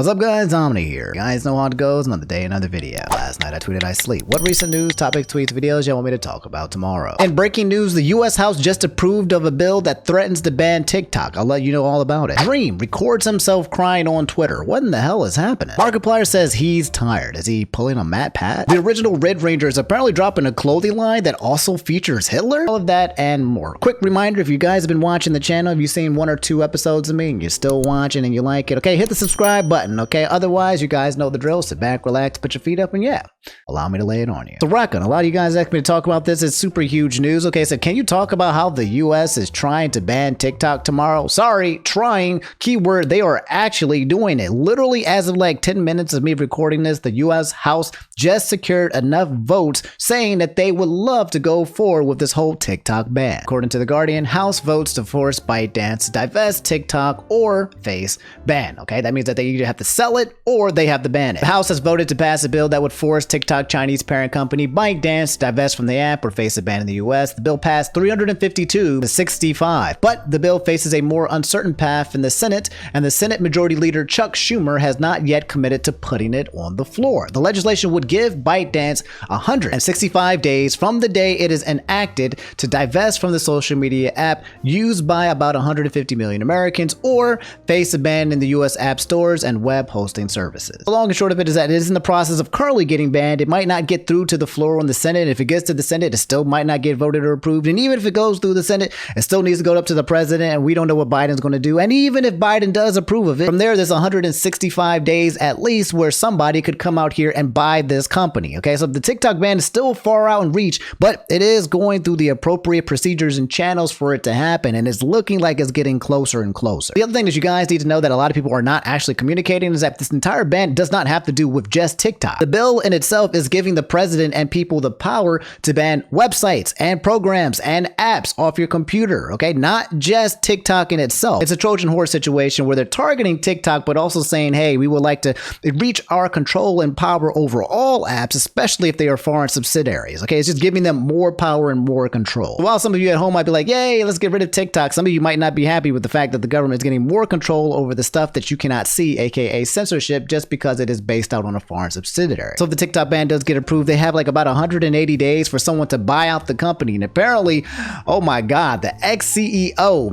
What's up guys, Omni here. You guys know how it goes, another day, another video. Last night I tweeted I sleep. What recent news, topics, tweets, videos y'all want me to talk about tomorrow? In breaking news, the US House just approved of a bill that threatens to ban TikTok. I'll let you know all about it. Dream records himself crying on Twitter. What in the hell is happening? Markiplier says he's tired. Is he pulling a Matt Pat? The original Red Ranger is apparently dropping a clothing line that also features Hitler? All of that and more. Quick reminder, if you guys have been watching the channel, if you've seen one or two episodes of me and you're still watching and you like it, okay, hit the subscribe button. Okay, otherwise you guys know the drill. Sit back, relax, put your feet up, and yeah, allow me to lay it on you. So rockin', a lot of you guys asked me to talk about this. It's super huge news. Okay, so can you talk about how the US is trying to ban TikTok tomorrow? Sorry, trying, keyword, they are actually doing it. Literally as of like 10 minutes of me recording this, the US House just secured enough votes saying that they would love to go forward with this whole TikTok ban. According to The Guardian, House votes to force ByteDance to divest TikTok or face ban. Okay, that means that they either have to sell it or they have to ban it. The House has voted to pass a bill that would force TikTok Chinese parent company ByteDance to divest from the app or face a ban in the US. The bill passed 352 to 65, but the bill faces a more uncertain path in the Senate, and the Senate Majority Leader Chuck Schumer has not yet committed to putting it on the floor. The legislation would give ByteDance 165 days from the day it is enacted to divest from the social media app used by about 150 million Americans or face a ban in the US app stores and web hosting services. The long and short of it is that it is in the process of currently getting banned. It might not get through to the floor on the Senate. If it gets to the Senate, it still might not get voted or approved. And even if it goes through the Senate, it still needs to go up to the president, and we don't know what Biden's going to do. And even if Biden does approve of it, from there's 165 days at least where somebody could come out here and buy this company. Okay, so the TikTok ban is still far out in reach, but it is going through the appropriate procedures and channels for it to happen, and it's looking like it's getting closer and closer. The other thing that you guys need to know that a lot of people are not actually communicating is that this entire ban does not have to do with just TikTok. The bill in itself is giving the president and people the power to ban websites and programs and apps off your computer, okay? Not just TikTok in itself. It's a Trojan horse situation where they're targeting TikTok, but also saying, hey, we would like to reach our control and power over all apps, especially if they are foreign subsidiaries, okay? It's just giving them more power and more control. While some of you at home might be like, yay, let's get rid of TikTok, some of you might not be happy with the fact that the government is getting more control over the stuff that you cannot see, aka censorship, just because it is based out on a foreign subsidiary. So if the TikTok ban does get approved, they have like about 180 days for someone to buy out the company. And apparently, oh my God, the ex-CEO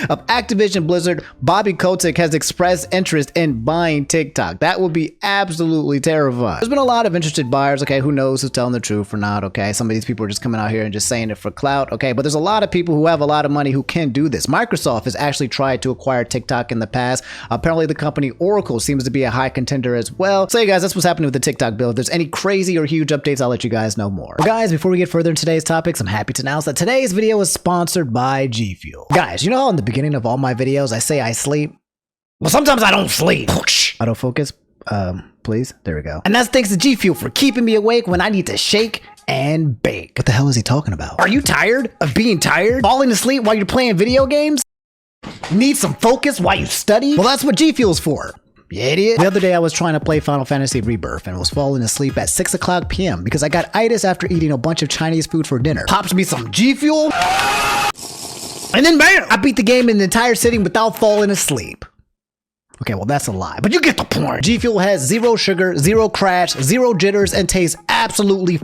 of Activision Blizzard, Bobby Kotick, has expressed interest in buying TikTok. That would be absolutely terrifying. There's been a lot of interested buyers, okay? Who knows who's telling the truth or not, okay? Some of these people are just coming out here and just saying it for clout, okay? But there's a lot of people who have a lot of money who can do this. Microsoft has actually tried to acquire TikTok in the past. Apparently the company Oracle seems to be a high contender as well. So yeah, guys, that's what's happening with the TikTok bill. If there's any crazy or huge updates, I'll let you guys know more. But guys, before we get further in today's topics, I'm happy to announce that today's video is sponsored by G Fuel. Guys, you know how in the beginning of all my videos I say I sleep? Well, sometimes I don't sleep. Autofocus, please. There we go. And that's thanks to G Fuel for keeping me awake when I need to shake and bake. What the hell is he talking about? Are you tired of being tired? Falling asleep while you're playing video games? Need some focus while you study? Well, that's what G Fuel's for. You idiot. The other day I was trying to play Final Fantasy Rebirth and was falling asleep at 6 o'clock p.m. because I got itis after eating a bunch of Chinese food for dinner. Pops me some G Fuel, and then bam! I beat the game in the entire sitting without falling asleep. Okay, well that's a lie, but you get the point. G Fuel has zero sugar, zero crash, zero jitters, and tastes absolutely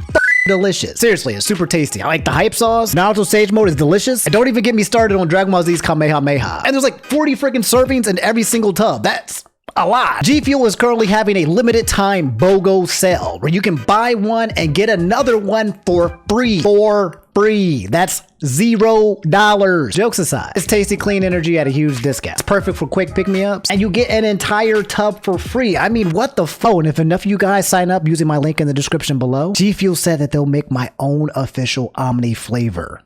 delicious. Seriously, it's super tasty. I like the hype sauce. Naruto Sage Mode is delicious. And don't even get me started on Dragon Ball Z's Kamehameha. And there's like 40 freaking servings in every single tub. That's a lot. G Fuel is currently having a limited time BOGO sale where you can buy one and get another one for free. That's $0. Jokes aside, it's tasty, clean energy at a huge discount. It's perfect for quick pick-me-ups, and you get an entire tub for free. I mean, what the fuck? And if enough of you guys sign up using my link in the description below, G Fuel said that they'll make my own official Omni flavor.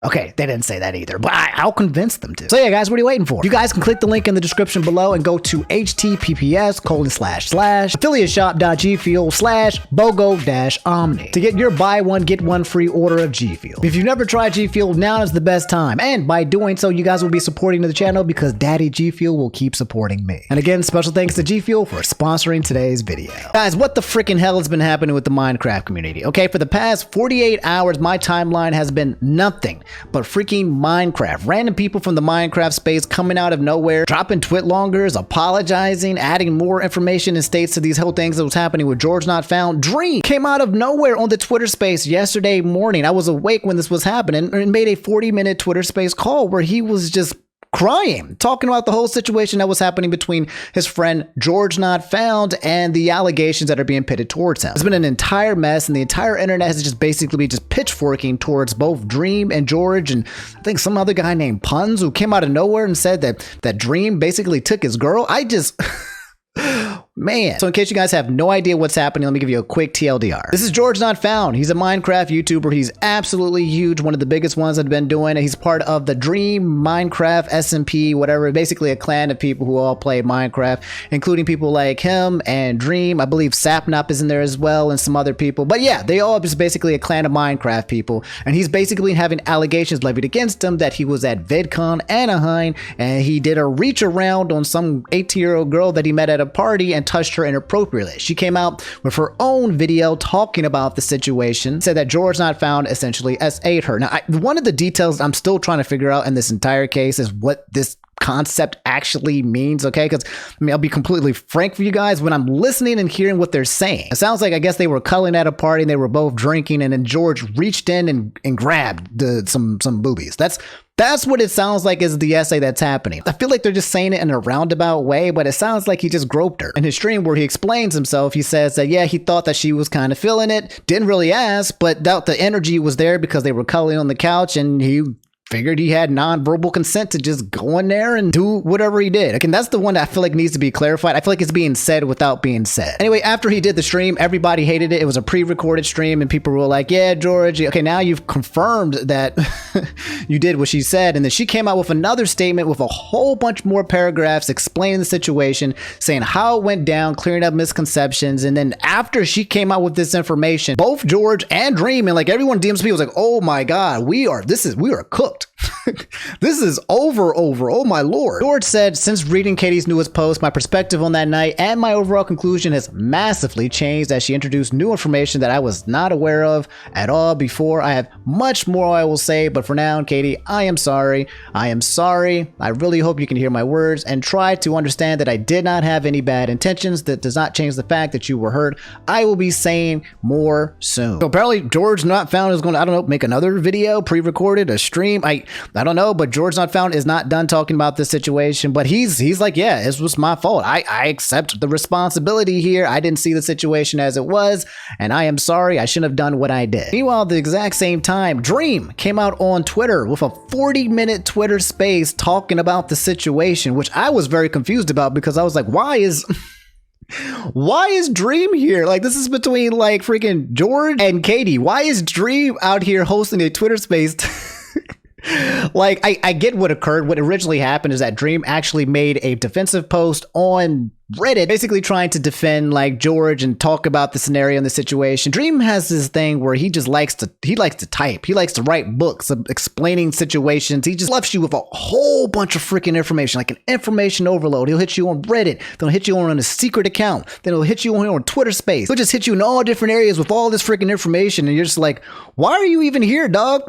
Okay, they didn't say that either, but I'll convince them to. So yeah, guys, what are you waiting for? You guys can click the link in the description below and go to https://affiliateshop.gfuel/BOGO-Omni to get your buy one, get one free order of G Fuel. If you've never tried G Fuel, now is the best time. And by doing so, you guys will be supporting the channel because Daddy G Fuel will keep supporting me. And again, special thanks to G Fuel for sponsoring today's video. Guys, what the freaking hell has been happening with the Minecraft community? Okay, for the past 48 hours, my timeline has been nothing but freaking Minecraft. Random people from the Minecraft space coming out of nowhere, dropping twit-longers, apologizing, adding more information and states to these whole things that was happening with GeorgeNotFound. Dream came out of nowhere on the Twitter space yesterday morning. I was awake when this was happening and made a 40-minute Twitter space call where he was just crying, talking about the whole situation that was happening between his friend GeorgeNotFound and the allegations that are being pitted towards him. It's been an entire mess, and the entire internet has just basically been just pitchforking towards both Dream and George, and I think some other guy named Puns who came out of nowhere and said that Dream basically took his girl. I just... Man. So in case you guys have no idea what's happening, let me give you a quick TLDR. This is GeorgeNotFound. He's a Minecraft YouTuber. He's absolutely huge. One of the biggest ones that have been doing it. He's part of the Dream, Minecraft, SMP, whatever. Basically a clan of people who all play Minecraft, including people like him and Dream. I believe Sapnop is in there as well and some other people. But yeah, they all just basically a clan of Minecraft people. And he's basically having allegations levied against him that he was at VidCon Anaheim and he did a reach around on some 18-year-old girl that he met at a party and touched her inappropriately. She came out with her own video talking about the situation, said that GeorgeNotFound essentially SA'd her. Now, one of the details I'm still trying to figure out in this entire case is what this concept actually means, okay? Because I'll be completely frank for you guys, when I'm listening and hearing what they're saying, it sounds like I guess they were culling at a party and they were both drinking, and then George reached in and grabbed some boobies. That's what it sounds like is the essay that's happening. I feel like they're just saying it in a roundabout way, but it sounds like he just groped her. In his stream where he explains himself, he says that, yeah, he thought that she was kind of feeling it, didn't really ask, but the energy was there because they were cuddling on the couch, and he figured he had non-verbal consent to just go in there and do whatever he did. Again, that's the one that I feel like needs to be clarified. I feel like it's being said without being said. Anyway, after he did the stream, everybody hated it. It was a pre-recorded stream and people were like, yeah, George, okay, now you've confirmed that you did what she said. And then she came out with another statement with a whole bunch more paragraphs explaining the situation, saying how it went down, clearing up misconceptions. And then after she came out with this information, both George and Dream and like everyone DMs me was like, oh my God, we are cooked. This is over. Oh my lord. George said, since reading Katie's newest post, my perspective on that night and my overall conclusion has massively changed as she introduced new information that I was not aware of at all before. I have much more I will say, but for now, Katie, I am sorry. I am sorry. I really hope you can hear my words and try to understand that I did not have any bad intentions. That does not change the fact that you were hurt. I will be saying more soon. So apparently GeorgeNotFound is going to, I don't know, make another video, pre-recorded, a stream. I don't know, but GeorgeNotFound is not done talking about this situation, but he's like, yeah, this was my fault. I accept the responsibility here. I didn't see the situation as it was, and I am sorry. I shouldn't have done what I did. Meanwhile, at the exact same time, Dream came out on Twitter with a 40-minute Twitter space talking about the situation, which I was very confused about because I was like, why is Dream here? Like, this is between like freaking George and Katie. Why is Dream out here hosting a Twitter space? Like, I get what occurred. What originally happened is that Dream actually made a defensive post on Reddit, basically trying to defend like George and talk about the scenario and the situation. Dream has this thing where he just likes to type. He likes to write books of explaining situations. He just left you with a whole bunch of freaking information, like an information overload. He'll hit you on Reddit. Then he'll hit you on a secret account. Then he'll hit you on Twitter space. He'll just hit you in all different areas with all this freaking information. And you're just like, why are you even here, dog?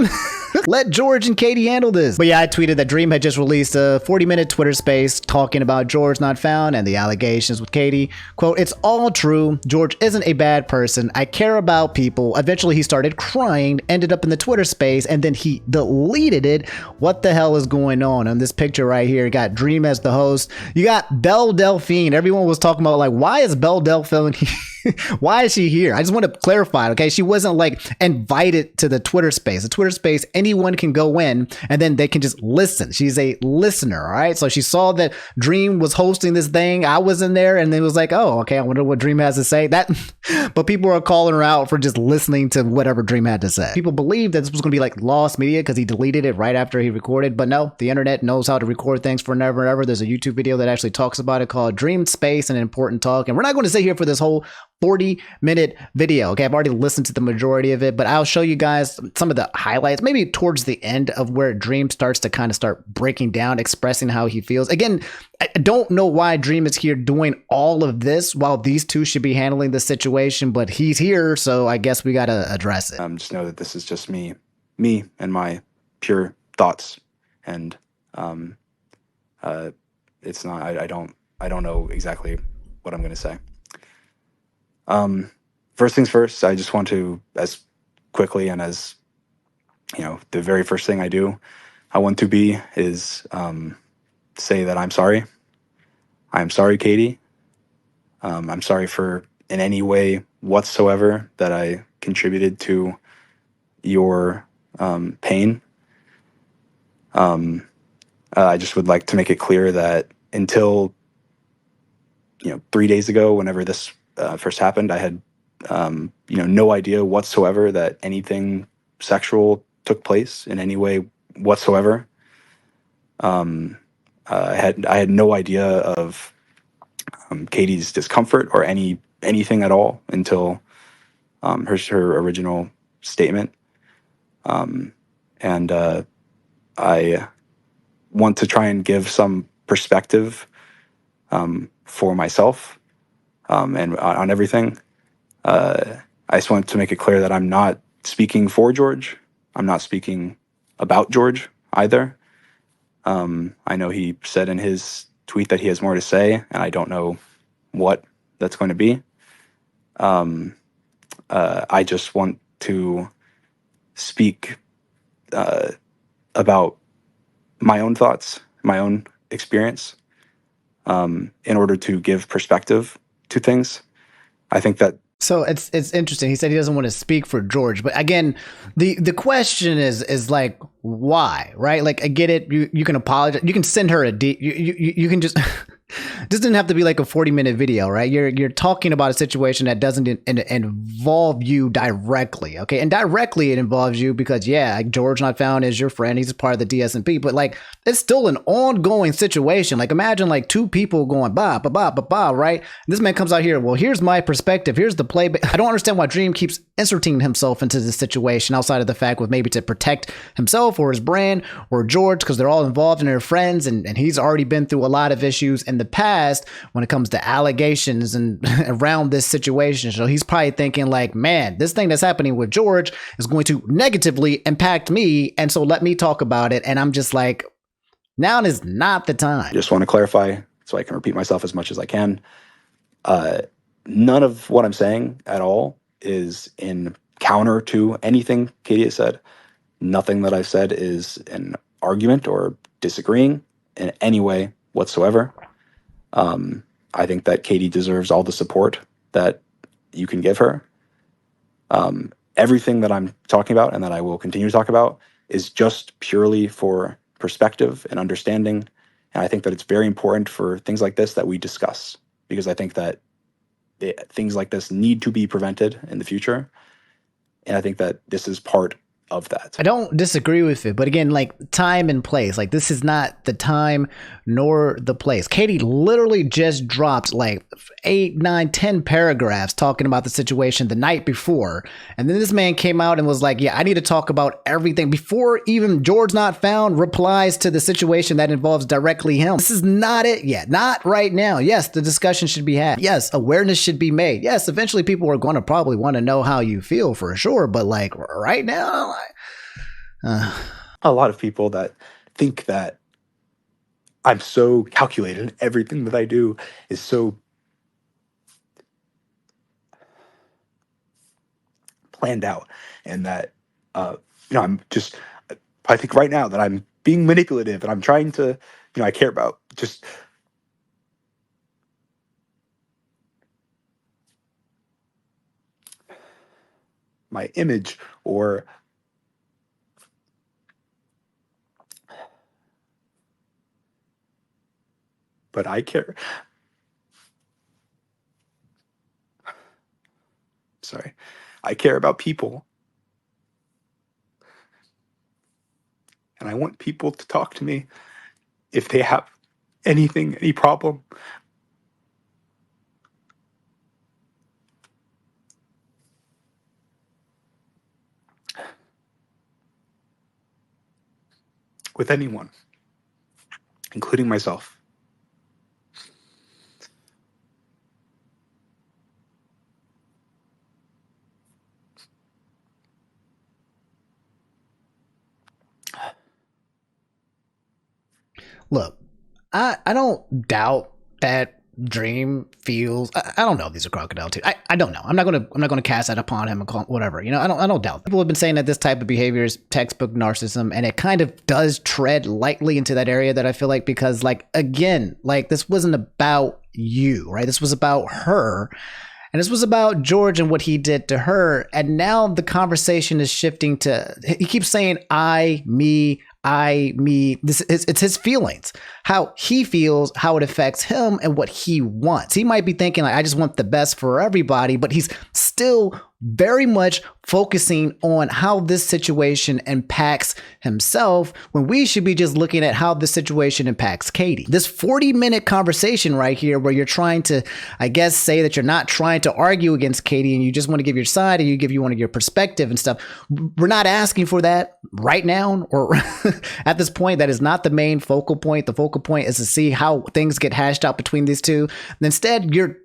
Let George and Katie handle this. But yeah, I tweeted that Dream had just released a 40-minute Twitter space talking about GeorgeNotFound and the allegations with Katie. Quote, it's all true. George isn't a bad person. I care about people. Eventually he started crying, ended up in the Twitter space, and then he deleted it. What the hell is going on? On this picture right here, you got Dream as the host. You got Belle Delphine. Everyone was talking about like, why is Belle Delphine why is she here? I just want to clarify, okay? She wasn't like invited to the Twitter space. The Twitter space, anyone can go in and then they can just listen. She's a listener, all right? So she saw that Dream was hosting this thing. I was in there and it was like, oh, okay, I wonder what Dream has to say. But people are calling her out for just listening to whatever Dream had to say. People believe that this was going to be like lost media because he deleted it right after he recorded. But no, the internet knows how to record things for never and ever. There's a YouTube video that actually talks about it called Dream Space, an important talk. And we're not going to sit here for this whole 40-minute video. Okay, I've already listened to the majority of it, but I'll show you guys some of the highlights, maybe towards the end of where Dream starts to kind of start breaking down, expressing how he feels. Again, I don't know why Dream is here doing all of this while these two should be handling the situation, but he's here, so I guess we got to address it. Just know that this is just me and my pure thoughts, and it's not. I don't know exactly what I'm going to say. First things first, I just want to, as quickly and as the very first thing I want to be is say that I'm sorry. I'm sorry, Katie. I'm sorry for in any way whatsoever that I contributed to your pain. I just would like to make it clear that until 3 days ago, whenever this first happened, I had no idea whatsoever that anything sexual took place in any way whatsoever. I had no idea of Katie's discomfort or anything at all until her original statement. And I want to try and give some perspective for myself and on everything. I just want to make it clear that I'm not speaking for George. I'm not speaking about George either. I know he said in his tweet that he has more to say, and I don't know what that's going to be. I just want to speak about my own thoughts, my own experience, in order to give perspective to things. I think that. So it's interesting. He said he doesn't want to speak for George, but again, the question is like why, right? Like I get it. You can apologize. You can send her a D. You can just. This didn't have to be like a 40-minute video, right? You're talking about a situation that doesn't involve you directly, okay? And directly it involves you because like GeorgeNotFound is your friend. He's a part of the DSMP, but like it's still an ongoing situation. Like imagine like two people going ba ba ba ba ba, right? This man comes out here. Well, here's my perspective. Here's the play. I don't understand why Dream keeps inserting himself into this situation outside of the fact with maybe to protect himself or his brand or George because they're all involved and they're friends and he's already been through a lot of issues in the past when it comes to allegations and around this situation. So he's probably thinking like, man, this thing that's happening with George is going to negatively impact me. And so let me talk about it. And I'm just like, now is not the time. Just want to clarify so I can repeat myself as much as I can. None of what I'm saying at all is in counter to anything Katie has said. Nothing that I've said is an argument or disagreeing in any way whatsoever. I think that Katie deserves all the support that you can give her. Everything that I'm talking about and that I will continue to talk about is just purely for perspective and understanding. And I think that it's very important for things like this that we discuss, because I think that things like this need to be prevented in the future. And I think that this is part of that. I don't disagree with it, but again, like time and place, like this is not the time nor the place. Katie literally just dropped like 8, 9, 10 paragraphs talking about the situation the night before. And then this man came out and was like, yeah, I need to talk about everything before even GeorgeNotFound replies to the situation that involves directly him. This is not it yet. Not right now. Yes, the discussion should be had. Yes, awareness should be made. Yes, eventually people are going to probably want to know how you feel for sure. But like right now, a lot of people that think that I'm so calculated, everything that I do is so planned out, and that I'm just, I think right now that I'm being manipulative and I'm trying to, I care about just my image, or but I care. Sorry. I care about people. And I want people to talk to me if they have anything, any problem. With anyone, including myself. Look, I don't doubt that Dream feels. I don't know if these are crocodile tears. I don't know. I'm not gonna cast that upon him and call whatever. You know, I don't doubt. People have been saying that this type of behavior is textbook narcissism, and it kind of does tread lightly into that area that I feel like, because like again, like this wasn't about you, right? This was about her. And this was about George and what he did to her. And now the conversation is shifting to, he keeps saying, I, me. It's his feelings, how he feels, how it affects him, and what he wants. He might be thinking like, I just want the best for everybody, but he's still very much focusing on how this situation impacts himself, when we should be just looking at how this situation impacts Katie. This 40-minute conversation right here, where you're trying to, I guess, say that you're not trying to argue against Katie and you just want to give your side and you give you one of your perspective and stuff. We're not asking for that right now, or at this point. That is not the main focal point. The focal point is to see how things get hashed out between these two. And instead, you're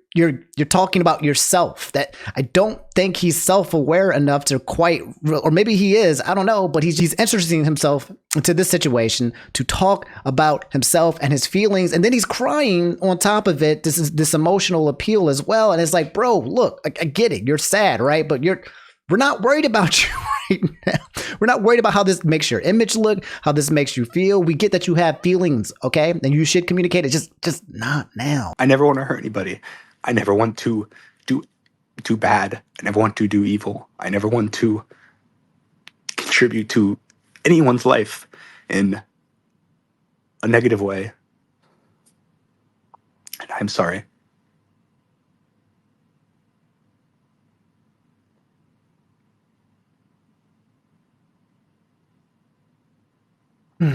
talking about yourself. That I don't think he's self-aware enough to quite, or maybe he is, I don't know, but he's interesting himself into this situation to talk about himself and his feelings, and then he's crying on top of it. This is this emotional appeal as well, and it's like, bro, look, I get it, you're sad, right? But we're not worried about you right now. We're not worried about how this makes your image look, how this makes you feel. We get that you have feelings, okay, and you should communicate it. Just not now. I never want to hurt anybody. I never want to do bad. I never want to do evil. I never want to contribute to anyone's life in a negative way. And I'm sorry. I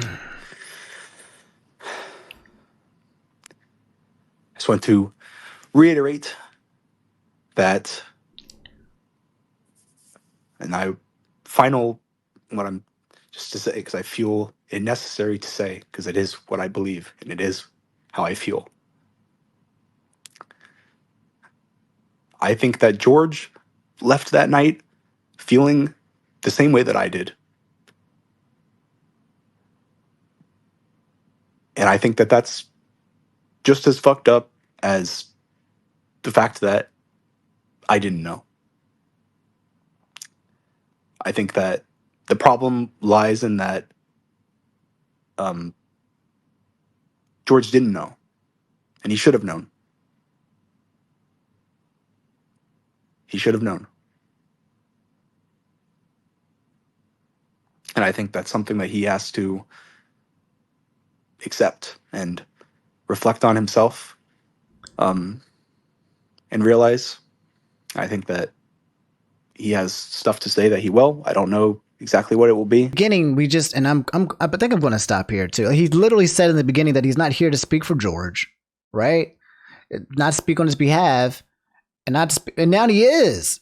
just want to reiterate that, and what I'm just to say, because I feel it necessary to say, because it is what I believe and it is how I feel. I think that George left that night feeling the same way that I did. And I think that that's just as fucked up as the fact that I didn't know. I think that the problem lies in that George didn't know, and he should have known. He should have known. And I think that's something that he has to accept and reflect on himself, and realize. I think that he has stuff to say that he will. I don't know exactly what it will be. Beginning, I think I'm going to stop here too. He literally said in the beginning that he's not here to speak for George, right? Not to speak on his behalf, and now he is.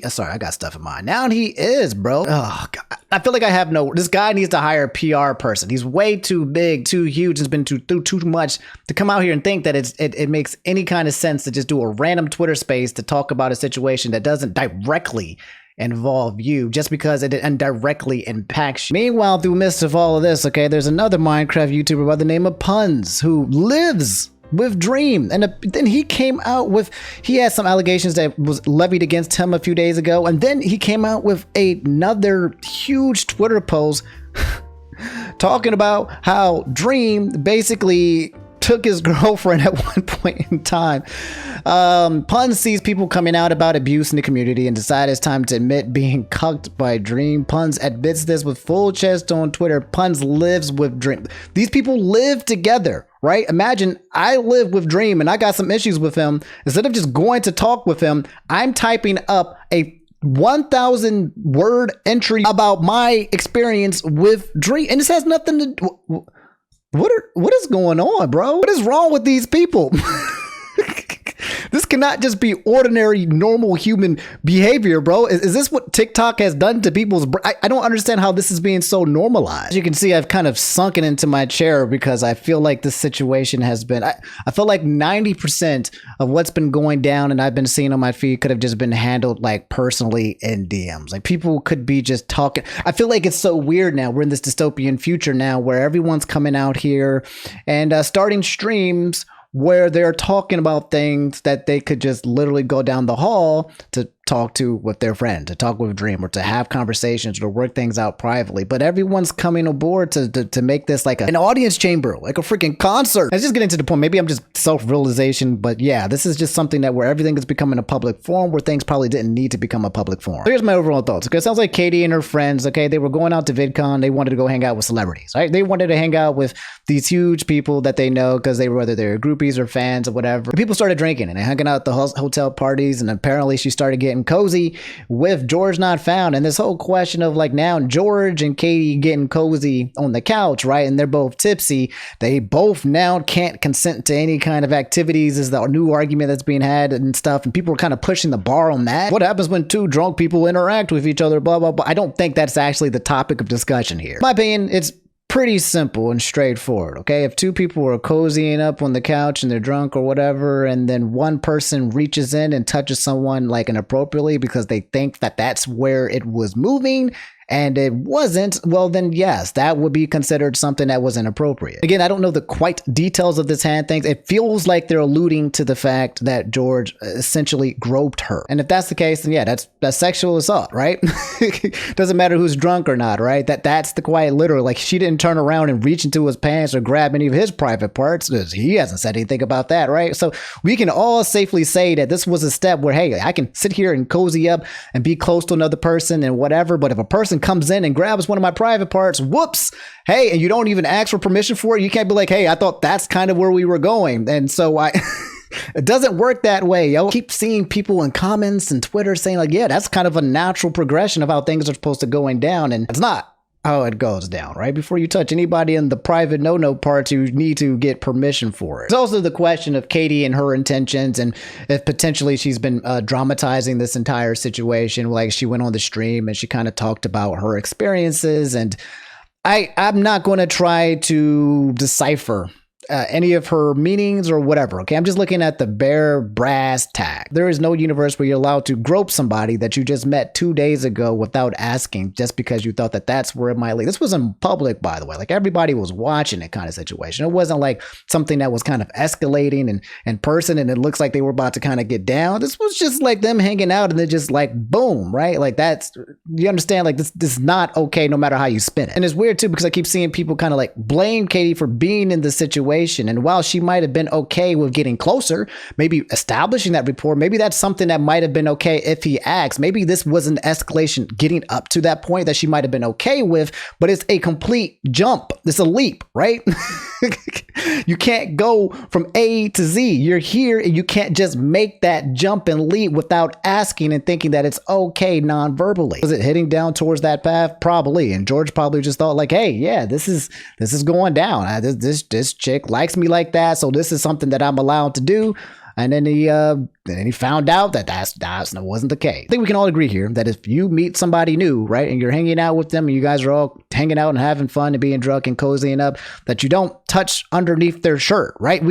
Sorry, I got stuff in mind. Now he is, bro. Oh, God. I feel like this guy needs to hire a PR person. He's way too big, too huge, has been through too much to come out here and think that it makes any kind of sense to just do a random Twitter space to talk about a situation that doesn't directly involve you, just because it indirectly impacts you. Meanwhile, through the midst of all of this, okay, there's another Minecraft YouTuber by the name of Puns who lives with Dream, and then he came out with, he had some allegations that was levied against him a few days ago, and then he came out with another huge Twitter post talking about how Dream basically took his girlfriend at one point in time. Pun sees people coming out about abuse in the community and decided it's time to admit being cucked by Dream. Puns admits this with full chest on Twitter. Puns lives with Dream. These people live together, right? Imagine I live with Dream and I got some issues with him. Instead of just going to talk with him, I'm typing up a 1,000 word entry about my experience with Dream. And this has nothing to do. What is going on, bro? What is wrong with these people? This cannot just be ordinary, normal human behavior, bro. Is this what TikTok has done to people's I don't understand how this is being so normalized. As you can see, I've kind of sunken into my chair because I feel like this situation has been, I feel like 90% of what's been going down and I've been seeing on my feed could have just been handled like personally in DMs. Like people could be just talking. I feel like it's so weird now. We're in this dystopian future now where everyone's coming out here and starting streams where they're talking about things that they could just literally go down the hall to talk to with their friend, to talk with a dream, or to have conversations, or to work things out privately. But everyone's coming aboard to make this like an audience chamber, like a freaking concert. It's just getting to the point. Maybe I'm just self-realization, but yeah, this is just something that where everything is becoming a public forum where things probably didn't need to become a public forum. So here's my overall thoughts. Okay, it sounds like Katie and her friends, okay, they were going out to VidCon. They wanted to go hang out with celebrities, right? They wanted to hang out with these huge people that they know because they were, whether they're groupies or fans or whatever. And people started drinking and they hanging out at the hotel parties, and apparently she started getting cozy with GeorgeNotFound. And this whole question of like now George and Katie getting cozy on the couch, right? And they're both tipsy. They both now can't consent to any kind of activities is the new argument that's being had and stuff. And people are kind of pushing the bar on that. What happens when two drunk people interact with each other, blah, blah, blah. I don't think that's actually the topic of discussion here. In my opinion, it's pretty simple and straightforward, okay? If two people are cozying up on the couch and they're drunk or whatever, and then one person reaches in and touches someone like inappropriately because they think that that's where it was moving, and it wasn't, well then yes, that would be considered something that was inappropriate. Again, I don't know the quite details of this hand thing. It feels like they're alluding to the fact that George essentially groped her. And if that's the case, then yeah, that's sexual assault, right? Doesn't matter who's drunk or not, right? That's the quiet literal. Like she didn't turn around and reach into his pants or grab any of his private parts because he hasn't said anything about that, right? So we can all safely say that this was a step where, hey, I can sit here and cozy up and be close to another person and whatever, but if a person comes in and grabs one of my private parts, whoops, hey, and you don't even ask for permission for it, you can't be like, hey, I thought that's kind of where we were going. And so it doesn't work that way, yo. Keep seeing people in comments and Twitter saying like, yeah, that's kind of a natural progression of how things are supposed to going down, and it's not how it goes down, right? Before you touch anybody in the private no-no parts, you need to get permission for it. There's also the question of Katie and her intentions, and if potentially she's been dramatizing this entire situation. Like she went on the stream and she kind of talked about her experiences, and I'm not going to try to decipher any of her meanings or whatever, okay? I'm just looking at the bare brass tack. There is no universe where you're allowed to grope somebody that you just met 2 days ago without asking, just because you thought that that's where it might lead. This was in public, by the way. Like everybody was watching it kind of situation. It wasn't like something that was kind of escalating and in person and it looks like they were about to kind of get down. This was just like them hanging out and then just like boom, right? Like that's, you understand, like this is not okay no matter how you spin it. And it's weird too because I keep seeing people kind of like blame Katie for being in the situation. And while she might have been okay with getting closer, maybe establishing that rapport, maybe that's something that might have been okay if he asked. Maybe this was an escalation getting up to that point that she might have been okay with, but it's a complete jump. It's a leap, right? You can't go from A to Z. You're here and you can't just make that jump and leap without asking and thinking that it's okay non-verbally. Was it heading down towards that path? Probably. And George probably just thought like, hey, yeah, this is going down. This chick likes me like that, so this is something that I'm allowed to do. And then he found out that that wasn't the case. I think we can all agree here that if you meet somebody new, right, and you're hanging out with them and you guys are all hanging out and having fun and being drunk and cozying up, that you don't touch underneath their shirt, right?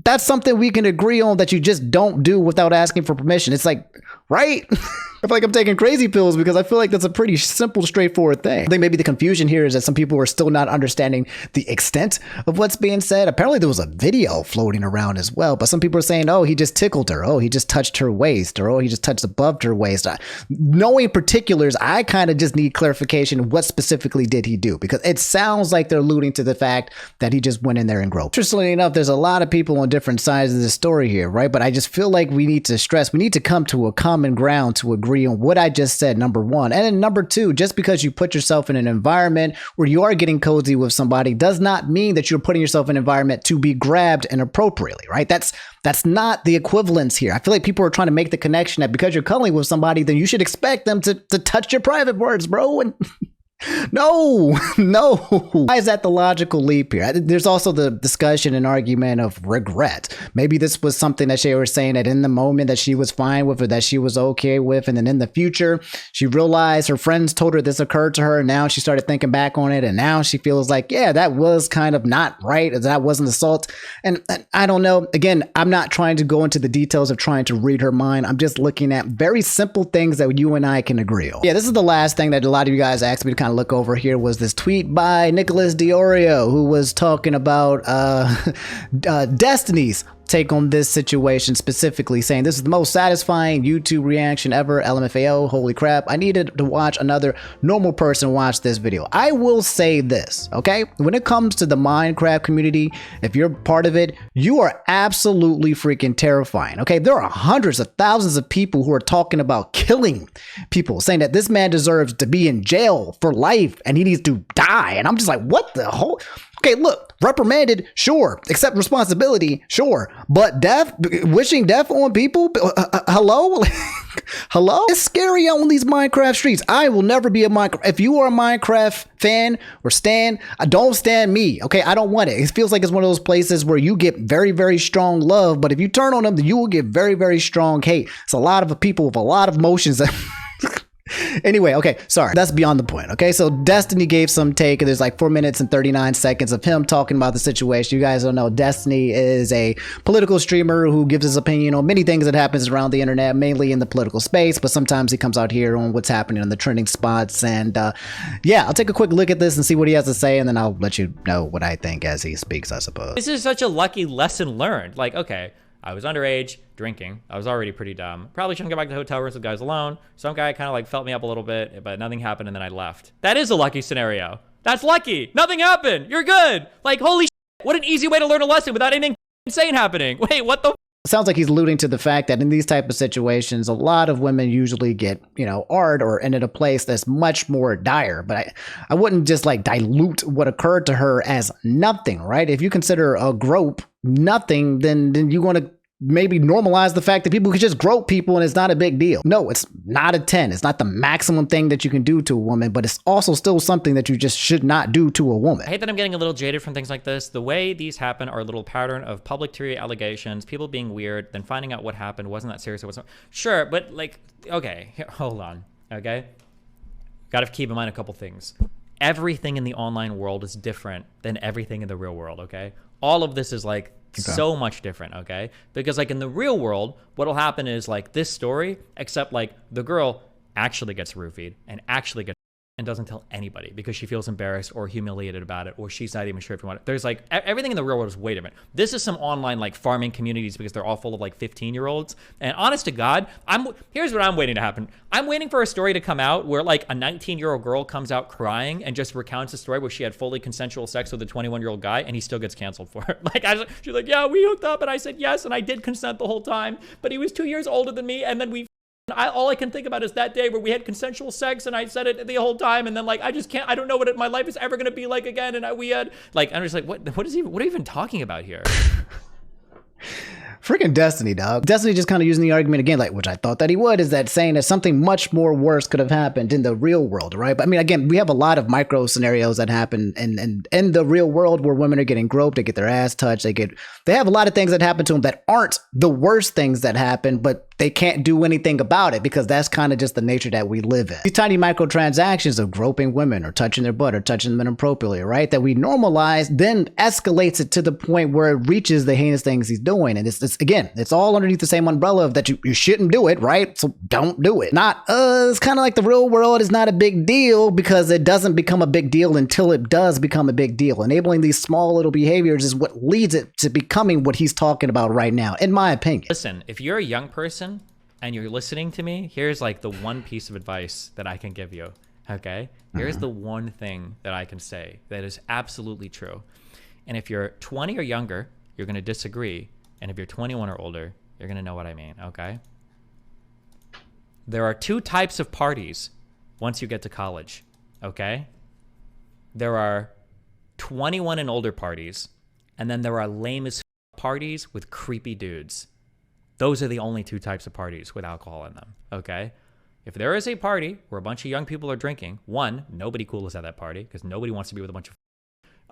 That's something we can agree on that you just don't do without asking for permission. It's like, right? I feel like I'm taking crazy pills because I feel like that's a pretty simple, straightforward thing. I think maybe the confusion here is that some people are still not understanding the extent of what's being said. Apparently there was a video floating around as well, but some people are saying, oh, he just tickled her. Oh, he just touched her waist, or oh, he just touched above her waist. Knowing particulars, I kind of just need clarification. What specifically did he do? Because it sounds like they're alluding to the fact that he just went in there and groped. Interestingly enough, there's a lot of people on different sides of the story here, right? But I just feel like we need to come to a common ground to agree on what I just said, number one. And then number two, just because you put yourself in an environment where you are getting cozy with somebody does not mean that you're putting yourself in an environment to be grabbed inappropriately, right? That's not the equivalence here. I feel like people are trying to make the connection that because you're cuddling with somebody, then you should expect them to touch your private parts, bro. And No, no. Why is that the logical leap here? There's also the discussion and argument of regret. Maybe this was something that she was saying that in the moment that she was fine with or that she was okay with. And then in the future, she realized her friends told her this occurred to her. And now she started thinking back on it. And now she feels like, yeah, that was kind of not right. That wasn't assault. And I don't know. Again, I'm not trying to go into the details of trying to read her mind. I'm just looking at very simple things that you and I can agree on. Yeah, this is the last thing that a lot of you guys asked me to kind of look over here was this tweet by Nicholas Diorio, who was talking about Destiny's take on this situation, specifically saying this is the most satisfying YouTube reaction ever. LMFAO, holy crap. I needed to watch another normal person watch this video. I will say this, okay? When it comes to the Minecraft community, if you're part of it, you are absolutely freaking terrifying, okay? There are hundreds of thousands of people who are talking about killing people, saying that this man deserves to be in jail for life and he needs to die. And I'm just like, what the whole... Okay, look, reprimanded, sure. Accept responsibility, sure. But death, wishing death on people? Hello? Hello? It's scary out on these Minecraft streets. I will never be a Minecraft. If you are a Minecraft fan or stan, don't stan me, okay? I don't want it. It feels like it's one of those places where you get very, very strong love, but if you turn on them, you will get very, very strong hate. It's a lot of people with a lot of emotions that... Anyway, okay, sorry. That's beyond the point, okay? So Destiny gave some take, and there's like 4 minutes and 39 seconds of him talking about the situation. You guys don't know, Destiny is a political streamer who gives his opinion on many things that happens around the internet, mainly in the political space, but sometimes he comes out here on what's happening on the trending spots. And yeah, I'll take a quick look at this and see what he has to say, and then I'll let you know what I think as he speaks, I suppose. This is such a lucky lesson learned. Like, okay, I was underage, drinking. I was already pretty dumb. Probably shouldn't go back to the hotel rooms with guys alone. Some guy kind of like felt me up a little bit, but nothing happened, and then I left. That is a lucky scenario. That's lucky. Nothing happened. You're good. Like, holy shit. What an easy way to learn a lesson without anything insane happening. Wait, what the? Sounds like he's alluding to the fact that in these type of situations, a lot of women usually get, art or in a place that's much more dire. But I wouldn't just like dilute what occurred to her as nothing, right? If you consider a grope nothing, then you want to maybe normalize the fact that people could just grope people and it's not a big deal. No, it's not a 10. It's not the maximum thing that you can do to a woman, but it's also still something that you just should not do to a woman. I hate that I'm getting a little jaded from things like this. The way these happen are a little pattern of public theory allegations, people being weird, then finding out what happened. Wasn't that serious? It wasn't. Sure, but like, okay, here, hold on, okay? Got to keep in mind a couple things. Everything in the online world is different than everything in the real world, okay? All of this is like so much different, okay? Because like in the real world, what'll happen is like this story, except like the girl actually gets roofied and actually gets and doesn't tell anybody because she feels embarrassed or humiliated about it, or she's not even sure if you want it. There's like everything in the real world is way different. This is some online like farming communities because they're all full of like 15-year-olds. And honest to God, here's what I'm waiting to happen. I'm waiting for a story to come out where like a 19-year-old girl comes out crying and just recounts a story where she had fully consensual sex with a 21-year-old guy and he still gets canceled for it. Like she's like, yeah, we hooked up and I said yes and I did consent the whole time, but he was 2 years older than me and then all I can think about is that day where we had consensual sex and I said it the whole time and then like I don't know what my life is ever gonna be like again, and we had like I'm just like what are you even talking about here? Freaking Destiny, dog. Destiny just kind of using the argument again, like, which I thought that he would, is that saying that something much more worse could have happened in the real world, right? But I mean, again, we have a lot of micro scenarios that happen in the real world where women are getting groped, they get their ass touched, they have a lot of things that happen to them that aren't the worst things that happen, but they can't do anything about it because that's kind of just the nature that we live in. These tiny microtransactions of groping women or touching their butt or touching them inappropriately, right? That we normalize, then escalates it to the point where it reaches the heinous things he's doing. And it's again, it's all underneath the same umbrella of that you shouldn't do it, right? So don't do it. It's kind of like the real world is not a big deal because it doesn't become a big deal until it does become a big deal. Enabling these small little behaviors is what leads it to becoming what he's talking about right now, in my opinion. Listen, if you're a young person and you're listening to me, here's like the one piece of advice that I can give you, okay? Here's the one thing that I can say that is absolutely true. And if you're 20 or younger, you're going to disagree. And if you're 21 or older, you're going to know what I mean, okay? There are two types of parties once you get to college, okay? There are 21 and older parties, and then there are lame as parties with creepy dudes. Those are the only two types of parties with alcohol in them, okay? If there is a party where a bunch of young people are drinking, one, nobody cool is at that party because nobody wants to be with a bunch of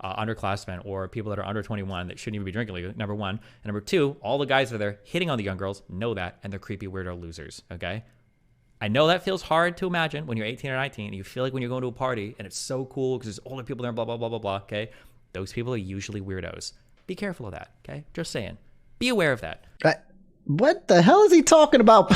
underclassmen or people that are under 21 that shouldn't even be drinking legally, number one. And number two, all the guys that are there hitting on the young girls know that, and they're creepy weirdo losers, okay? I know that feels hard to imagine when you're 18 or 19 and you feel like when you're going to a party and it's so cool because there's older people there, blah, blah, blah, blah, blah, okay? Those people are usually weirdos. Be careful of that, okay? Just saying. Be aware of that. What the hell is he talking about?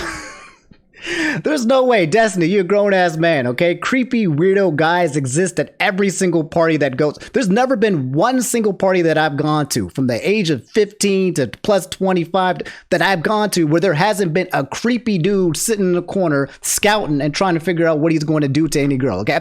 There's no way, Destiny, you're a grown-ass man, okay? Creepy, weirdo guys exist at every single party that goes. There's never been one single party that I've gone to, from the age of 15 to plus 25, that I've gone to where there hasn't been a creepy dude sitting in the corner scouting and trying to figure out what he's going to do to any girl, okay?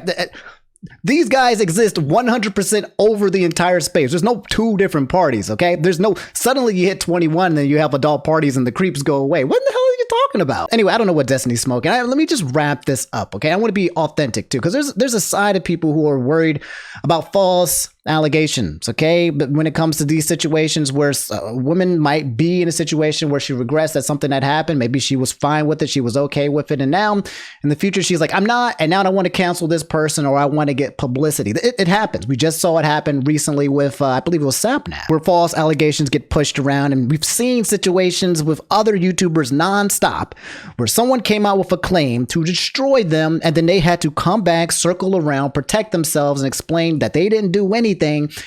These guys exist 100% over the entire space. There's no two different parties, okay? There's no, suddenly you hit 21 and then you have adult parties and the creeps go away. What the hell are you talking about? Anyway, I don't know what Destiny's smoking. Let me just wrap this up, okay? I want to be authentic too, because there's a side of people who are worried about false allegations, okay? But when it comes to these situations where a woman might be in a situation where she regrets that something that happened, maybe she was fine with it, she was okay with it, and now in the future she's like, I'm not, and now I want to cancel this person or I want to get publicity. It happens. We just saw it happen recently with, I believe it was Sapnap, where false allegations get pushed around, and we've seen situations with other YouTubers nonstop where someone came out with a claim to destroy them, and then they had to come back, circle around, protect themselves, and explain that they didn't do anything,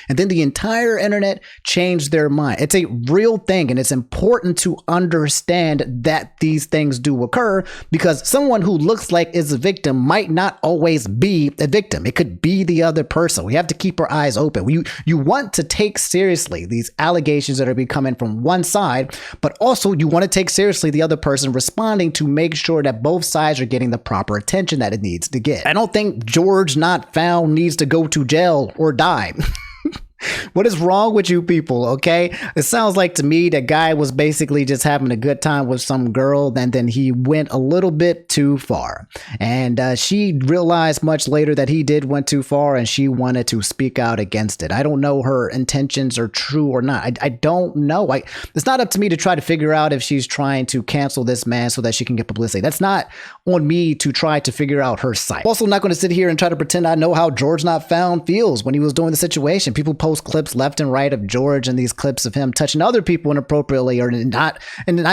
and then the entire internet changed their mind. It's a real thing, and it's important to understand that these things do occur, because someone who looks like is a victim might not always be a victim. It could be the other person. We have to keep our eyes open. You want to take seriously these allegations that are coming from one side, but also you want to take seriously the other person responding to make sure that both sides are getting the proper attention that it needs to get. I don't think GeorgeNotFound needs to go to jail or die. What is wrong with you people, okay? It sounds like to me that guy was basically just having a good time with some girl, and then he went a little bit too far. And she realized much later that he went too far, and she wanted to speak out against it. I don't know her intentions are true or not. I don't know. It's not up to me to try to figure out if she's trying to cancel this man so that she can get publicity. That's not on me to try to figure out her side. Also, not going to sit here and try to pretend I know how GeorgeNotFound feels when he was doing the situation. People post clips left and right of George, and these clips of him touching other people inappropriately or not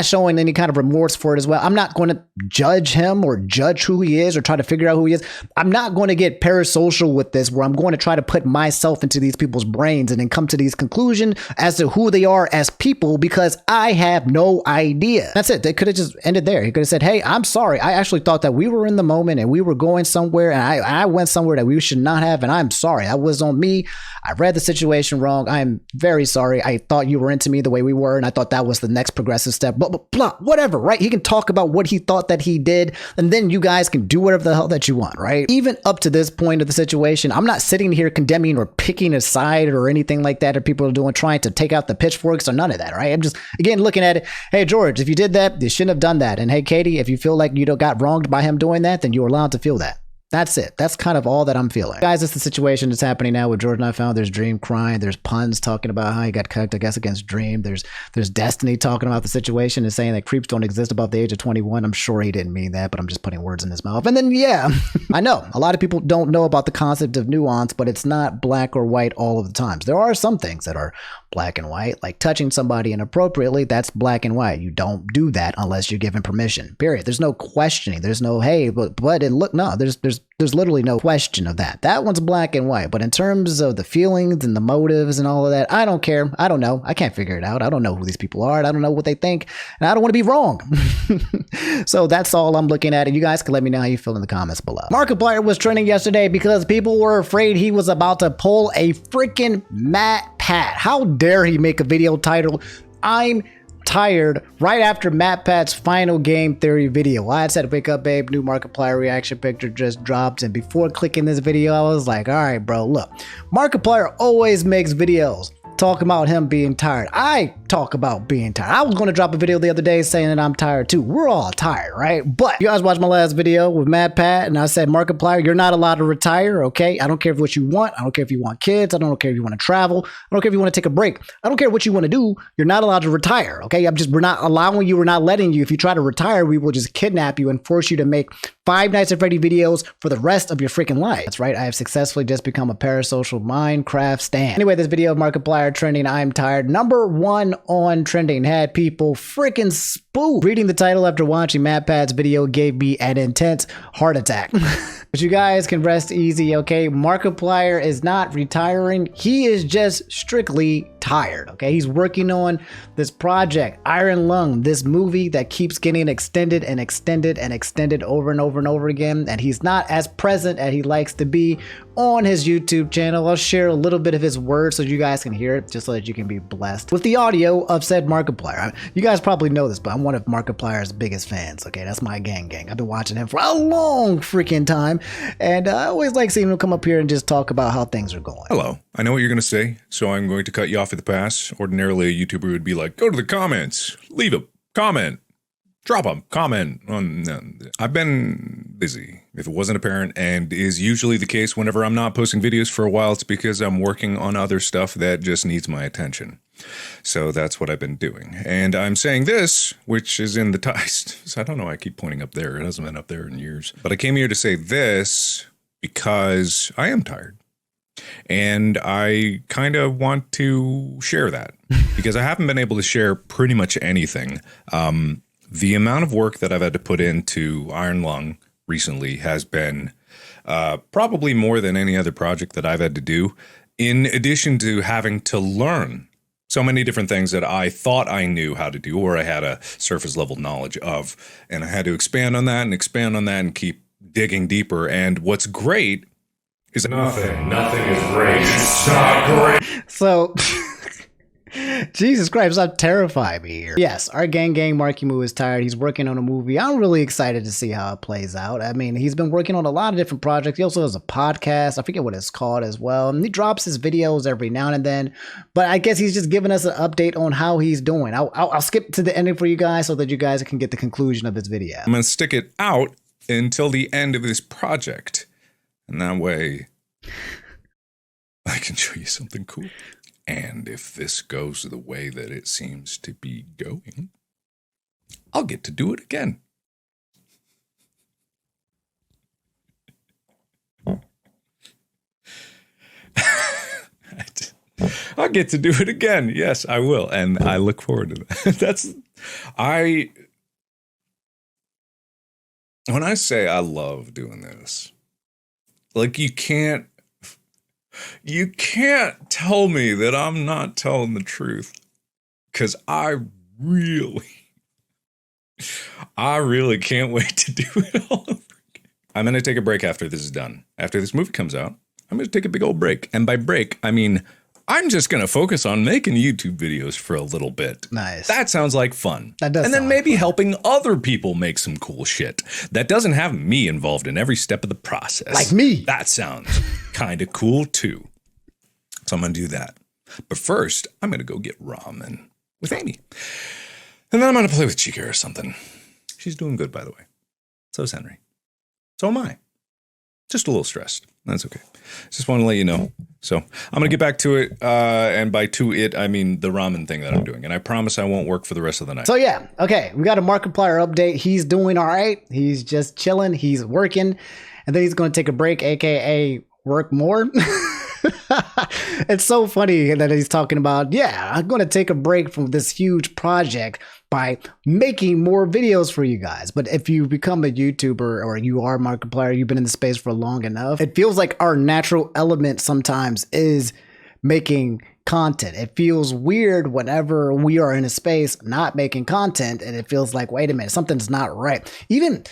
showing any kind of remorse for it as well. I'm not going to judge him or judge who he is or try to figure out who he is. I'm not going to get parasocial with this, where I'm going to try to put myself into these people's brains and then come to these conclusions as to who they are as people, because I have no idea. That's it. They could have just ended there. He could have said, hey, I'm sorry. I actually thought that we were in the moment and we were going somewhere, and I went somewhere that we should not have, and I'm sorry. That was on me. I read the situation wrong. I'm very sorry. I thought you were into me the way we were, and I thought that was the next progressive step. Blah, blah, blah, whatever, right? He can talk about what he thought that he did, and then you guys can do whatever the hell that you want, right? Even up to this point of the situation, I'm not sitting here condemning or picking a side or anything like that, or people are doing, trying to take out the pitchforks or none of that, right? I'm just, again, looking at it. Hey, George, if you did that, you shouldn't have done that. And hey, Katie, if you feel like you got wronged by him doing that, then you're allowed to feel that. That's it. That's kind of all that I'm feeling. Guys, it's the situation that's happening now with GeorgeNotFound. There's Dream crying. There's puns talking about how he got cooked, I guess, against Dream. There's Destiny talking about the situation and saying that creeps don't exist above the age of 21. I'm sure he didn't mean that, but I'm just putting words in his mouth. And then, yeah, I know a lot of people don't know about the concept of nuance, but it's not black or white all of the times. There are some things that are black and white, like touching somebody inappropriately. That's black and white. You don't do that unless you're given permission, period. There's no questioning. There's no, hey, but it look, no, there's literally no question of that. That one's black and white. But in terms of the feelings and the motives and all of that, I don't care. I don't know. I can't figure it out. I don't know who these people are. I don't know what they think. And I don't want to be wrong. So that's all I'm looking at. And you guys can let me know how you feel in the comments below. Markiplier was trending yesterday because people were afraid he was about to pull a freaking Matt Pat. How dare he make a video titled, I'm tired, right after Matt Pat's final game theory video. I said, wake up, babe, new Markiplier reaction picture just dropped. And before clicking this video, I was like, all right, bro, look, Markiplier always makes videos talking about him being tired. I talk about being tired. I was going to drop a video the other day saying that I'm tired too. We're all tired, right? But you guys watched my last video with Mad Pat, and I said, Markiplier, you're not allowed to retire, okay? I don't care what you want. I don't care if you want kids. I don't care if you want to travel. I don't care if you want to take a break. I don't care what you want to do. You're not allowed to retire, okay? We're not allowing you. We're not letting you. If you try to retire, we will just kidnap you and force you to make Five Nights at Freddy videos for the rest of your freaking life. That's right. I have successfully just become a parasocial Minecraft stan. Anyway, this video of Markiplier trending, I'm tired. #1 on trending had people freaking spooked. Reading the title after watching Matt Pat's video gave me an intense heart attack. But you guys can rest easy, okay? Markiplier is not retiring. He is just strictly tired, okay? He's working on this project, Iron Lung, this movie that keeps getting extended and extended and extended over and over and over again. And he's not as present as he likes to be on his YouTube channel. I'll share a little bit of his words so you guys can hear it, just so that you can be blessed with the audio of said Markiplier. You guys probably know this, but I'm one of Markiplier's biggest fans, okay? That's my gang. I've been watching him for a long freaking time, and I always like seeing him come up here and just talk about how things are going. Hello, I know what you're going to say, so I'm going to cut you off at the pass. Ordinarily, a YouTuber would be like, go to the comments, leave a comment, drop a comment. I've been busy, if it wasn't apparent, and is usually the case whenever I'm not posting videos for a while. It's because I'm working on other stuff that just needs my attention. So that's what I've been doing. And I'm saying this, which is in the text. I don't know, I keep pointing up there. It hasn't been up there in years. But I came here to say this because I am tired. And I kind of want to share that because I haven't been able to share pretty much anything. The amount of work that I've had to put into Iron Lung recently has been probably more than any other project that I've had to do, in addition to having to learn so many different things that I thought I knew how to do or I had a surface level knowledge of. And I had to expand on that and keep digging deeper. And what's great is nothing is great. It's not great. So, Jesus Christ, stop terrifying me here. Yes, our gang Marky Moo is tired. He's working on a movie. I'm really excited to see how it plays out. I mean, he's been working on a lot of different projects. He also has a podcast. I forget what it's called as well. And he drops his videos every now and then. But I guess he's just giving us an update on how he's doing. I'll skip to the ending for you guys so that you guys can get the conclusion of this video. I'm going to stick it out until the end of this project. And that way, I can show you something cool. And if this goes the way that it seems to be going, I'll get to do it again. I'll get to do it again. Yes, I will. And I look forward to that. When I say I love doing this, like you can't tell me that I'm not telling the truth, because I really can't wait to do it all over again. I'm going to take a break after this is done. After this movie comes out, I'm going to take a big old break. And by break, I mean, I'm just going to focus on making YouTube videos for a little bit. Nice. That sounds like fun. That does. And then sound maybe like fun. helping other people make some cool shit that doesn't have me involved in every step of the process. Like me. That sounds kind of cool too. So I'm going to do that. But first, I'm going to go get ramen with Amy. And then I'm going to play with Chica or something. She's doing good, by the way. So is Henry. So am I. Just a little stressed. That's okay. Just want to let you know. So I'm going to get back to it. And by to it, I mean the ramen thing that I'm doing. And I promise I won't work for the rest of the night. So yeah, okay. We got a Markiplier update. He's doing all right. He's just chilling. He's working. And then he's going to take a break, a.k.a. work more. It's so funny that he's talking about, yeah, I'm going to take a break from this huge project by making more videos for you guys. But if you become a YouTuber or you are Markiplier, you've been in the space for long enough, it feels like our natural element sometimes is making content. It feels weird whenever we are in a space not making content, and it feels like, wait a minute, something's not right. Even,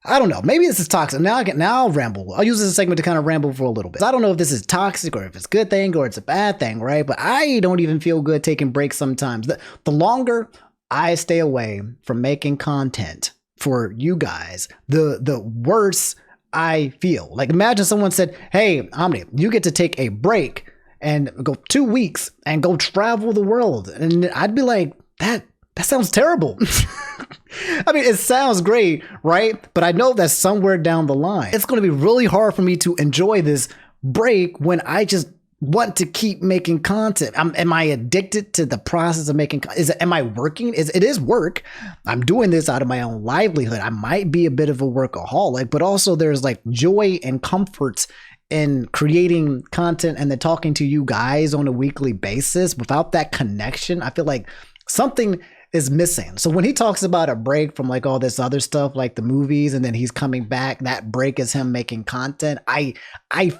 I don't know, maybe this is toxic. Now I'll ramble. I'll use this segment to kind of ramble for a little bit. I don't know if this is toxic or if it's a good thing or it's a bad thing, right? But I don't even feel good taking breaks sometimes. The longer I stay away from making content for you guys, the worse I feel. Like, imagine someone said, hey, Omni, you get to take a break and go 2 weeks and go travel the world. And I'd be like, that sounds terrible. I mean, it sounds great, right? But I know that somewhere down the line, it's going to be really hard for me to enjoy this break when I just want to keep making content. Am I addicted to the process of making? Am I working? It is work. I'm doing this out of my own livelihood. I might be a bit of a workaholic, but also there's like joy and comfort in creating content and then talking to you guys on a weekly basis. Without that connection, I feel like something is missing. So when he talks about a break from like all this other stuff, like the movies, and then he's coming back, that break is him making content. I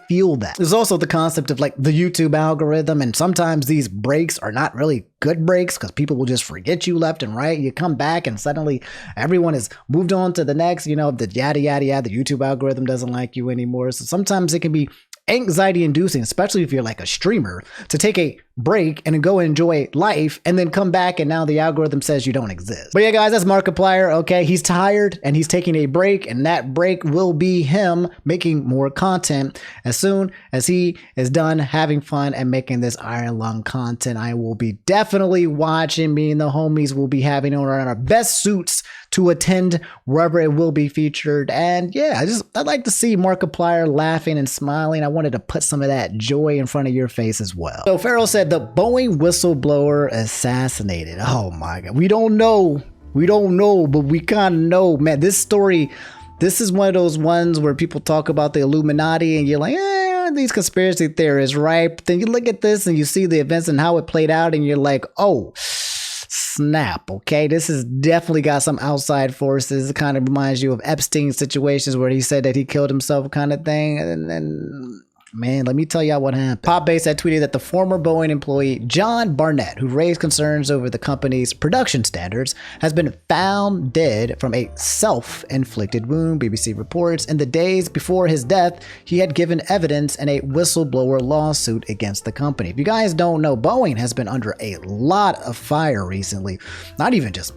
feel that. There's also the concept of like the YouTube algorithm, and sometimes these breaks are not really good breaks because people will just forget you left and right. You come back and suddenly everyone has moved on to the next, the yada, yada, yada. The YouTube algorithm doesn't like you anymore. So sometimes it can be anxiety inducing, especially if you're like a streamer, to take a break and go enjoy life and then come back and now the algorithm says you don't exist. But yeah, guys, that's Markiplier. Okay, he's tired and he's taking a break, and that break will be him making more content. As soon as he is done having fun and making this Iron Lung content, I will be definitely watching. Me and the homies will be having on our best suits to attend wherever it will be featured. And yeah, I'd like to see Markiplier laughing and smiling. I wanted to put some of that joy in front of your face as well. So Farrell said the Boeing whistleblower assassinated. Oh my God. We don't know, but we kind of know, man. This story, this is one of those ones where people talk about the Illuminati and you're like, these conspiracy theorists, right? But then you look at this and you see the events and how it played out and you're like, oh, snap. Okay, this has definitely got some outside forces. It kind of reminds you of Epstein's situations where he said that he killed himself kind of thing. And man, let me tell y'all what happened. Popbase had tweeted that the former Boeing employee John Barnett, who raised concerns over the company's production standards, has been found dead from a self-inflicted wound, BBC reports. In the days before his death, he had given evidence in a whistleblower lawsuit against the company. If you guys don't know, Boeing has been under a lot of fire recently. Not even just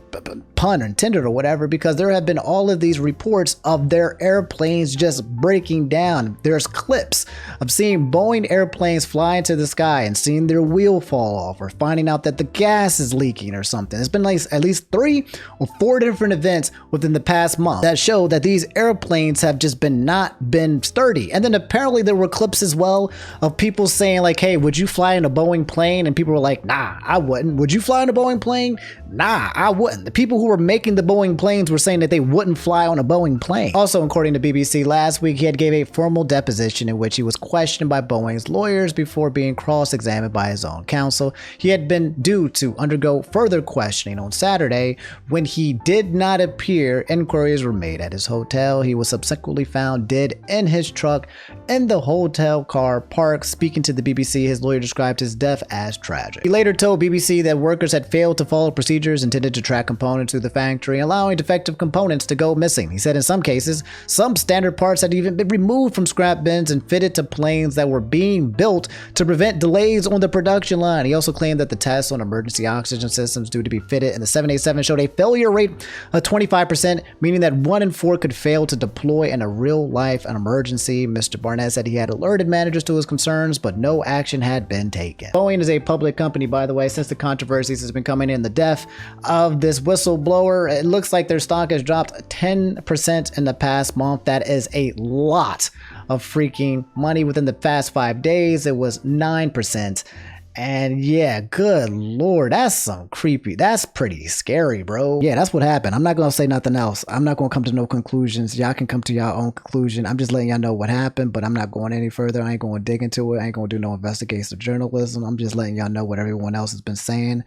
pun intended or whatever, because there have been all of these reports of their airplanes just breaking down. There's clips of seeing Boeing airplanes fly into the sky and seeing their wheel fall off, or finding out that the gas is leaking or something. It's been like at least 3 or 4 different events within the past month that show that these airplanes have just not been sturdy. And then apparently there were clips as well of people saying like, hey, would you fly in a Boeing plane? And people were like, nah, I wouldn't. Would you fly in a Boeing plane? Nah, I wouldn't. The people who were making the Boeing planes were saying that they wouldn't fly on a Boeing plane. Also, according to BBC last week, he had gave a formal deposition in which he was questioned by Boeing's lawyers before being cross-examined by his own counsel. He had been due to undergo further questioning on Saturday. When he did not appear, inquiries were made at his hotel. He was subsequently found dead in his truck in the hotel car park. Speaking to the BBC, his lawyer described his death as tragic. He later told BBC that workers had failed to follow procedures intended to track components through the factory, allowing defective components to go missing. He said in some cases, some standard parts had even been removed from scrap bins and fitted to planes that were being built to prevent delays on the production line. He also claimed that the tests on emergency oxygen systems due to be fitted in the 787 showed a failure rate of 25%, meaning that 1 in 4 could fail to deploy in a real-life emergency. Mr. Barnett said he had alerted managers to his concerns, but no action had been taken. Boeing is a public company, by the way. Since the controversies has been coming in, the death of this whistleblower, it looks like their stock has dropped 10% in the past month. That is a lot of freaking money. Within the past 5 days, it was 9%. And yeah, good lord, that's pretty scary, bro. Yeah, that's what happened. I'm not gonna say nothing else. I'm not gonna come to no conclusions. Y'all can come to your own conclusion. I'm just letting y'all know what happened, but I'm not going any further. I ain't gonna dig into it. I ain't gonna do no investigative journalism. I'm just letting y'all know what everyone else has been saying.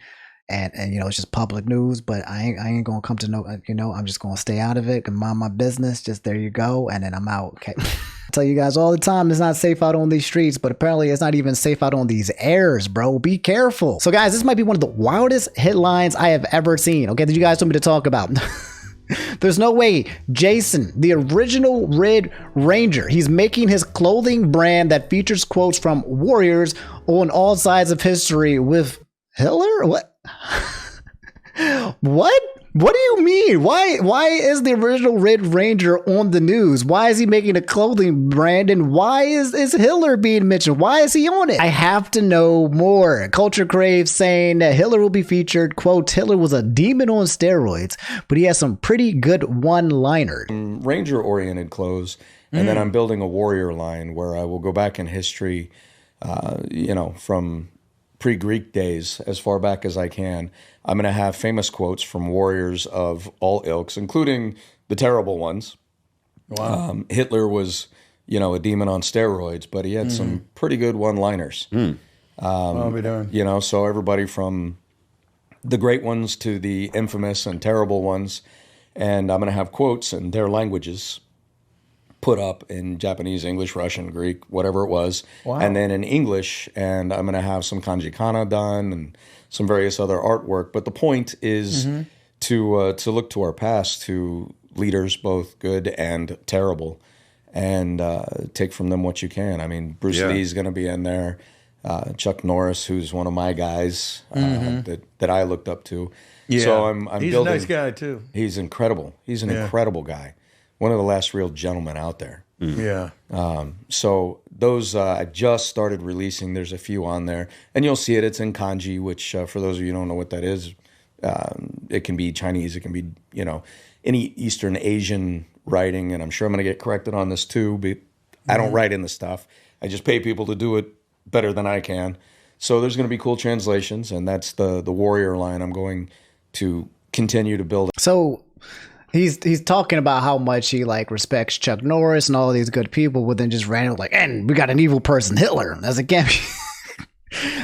And it's just public news, but I ain't gonna come to no, I'm just gonna stay out of it and mind my business. Just there you go, and then I'm out. Okay. I tell you guys all the time, it's not safe out on these streets, but apparently it's not even safe out on these airs, bro. Be careful. So guys, this might be one of the wildest headlines I have ever seen. Okay, that you guys told me to talk about. There's no way Jason, the original Red Ranger, he's making his clothing brand that features quotes from warriors on all sides of history with Hitler? What? What? What do you mean? Why is the original Red Ranger on the news? Why is he making a clothing brand? And why is Hitler being mentioned? Why is he on it? I have to know more. Culture Crave saying that Hitler will be featured. Quote, Hitler was a demon on steroids, but he has some pretty good one-liners. Ranger-oriented clothes, and then I'm building a warrior line where I will go back in history, from pre-Greek days as far back as I can. I'm going to have famous quotes from warriors of all ilks, including the terrible ones. Wow. Hitler was, a demon on steroids, but he had some pretty good one-liners. What are we doing? So everybody from the great ones to the infamous and terrible ones. And I'm going to have quotes in their languages put up in Japanese, English, Russian, Greek, whatever it was. Wow. And then in English, and I'm going to have some kanji kana done and some various other artwork. But the point is to look to our past, to leaders, both good and terrible, and take from them what you can. I mean, Bruce Lee's going to be in there. Chuck Norris, who's one of my guys that I looked up to. Yeah. So I'm He's building. a nice guy, too. He's incredible. He's an incredible guy. One of the last real gentlemen out there. Yeah. So those I just started releasing. There's a few on there. And you'll see it. It's in kanji, which for those of you who don't know what that is, it can be Chinese. It can be, any Eastern Asian writing. And I'm sure I'm going to get corrected on this too. But I don't write in the stuff. I just pay people to do it better than I can. So there's going to be cool translations. And that's the warrior line I'm going to continue to build. So he's talking about how much he respects Chuck Norris and all of these good people, but then just randomly and we got an evil person, Hitler. As it can't be.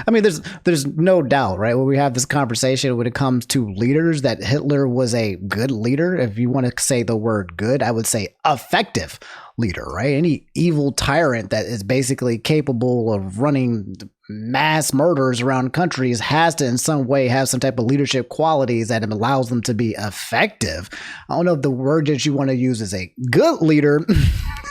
I mean, there's no doubt, right? When we have this conversation when it comes to leaders, that Hitler was a good leader. If you want to say the word good, I would say effective leader, right? Any evil tyrant that is basically capable of running mass murders around countries has to in some way have some type of leadership qualities that allows them to be effective. I don't know if the word that you want to use is a good leader.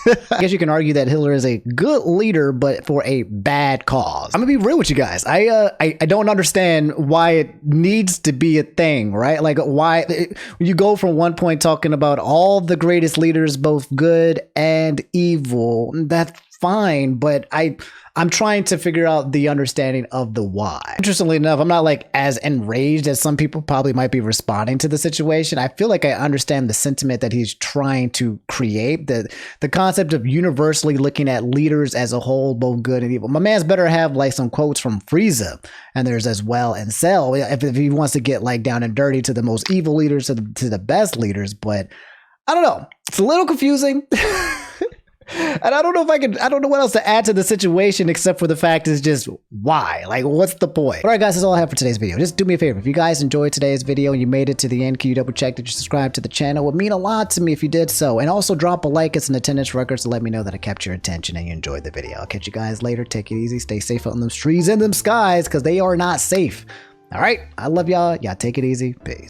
I guess you can argue that Hitler is a good leader, but for a bad cause. I'm gonna be real with you guys. I don't understand why it needs to be a thing, right? Like why you go from one point talking about all the greatest leaders, both good and evil. That's fine, but I'm trying to figure out the understanding of the why. Interestingly enough, I'm not as enraged as some people probably might be responding to the situation. I feel like I understand the sentiment that he's trying to create, the concept of universally looking at leaders as a whole, both good and evil. My man's better have some quotes from Frieza, and there's as well and Cell if he wants to get down and dirty to the most evil leaders to the best leaders. But I don't know. It's a little confusing. And I don't know what else to add to the situation except for the fact is just why? What's the point? All right, guys, that's all I have for today's video. Just do me a favor. If you guys enjoyed today's video and you made it to the end, can you double check that you subscribed to the channel? It would mean a lot to me if you did so. And also drop a like. It's an attendance record to let me know that I kept your attention and you enjoyed the video. I'll catch you guys later. Take it easy. Stay safe out in them streets and them skies because they are not safe. All right. I love y'all. Y'all take it easy. Peace.